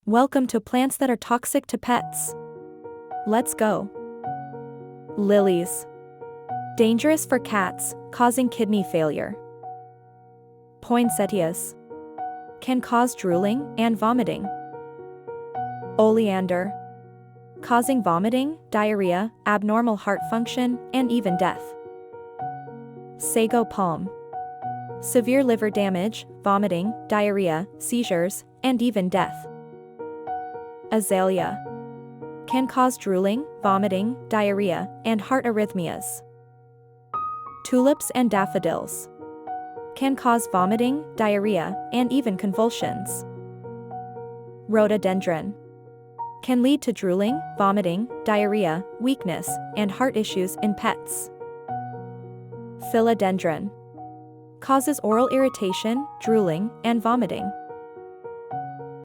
Welcome to plants that are toxic to pets. Let's go. Lilies. Dangerous for cats, causing kidney failure. Poinsettias. Can cause drooling and vomiting. Oleander. Causing vomiting, diarrhea, abnormal heart function, and even death. Sago palm. Severe liver damage, vomiting, diarrhea, seizures, and even death. Azalea. Can cause drooling, vomiting, diarrhea, and heart arrhythmias. Tulips and daffodils. Can cause vomiting, diarrhea, and even convulsions. Rhododendron. Can lead to drooling, vomiting, diarrhea, weakness, and heart issues in pets. Philodendron. Causes oral irritation, drooling, and vomiting.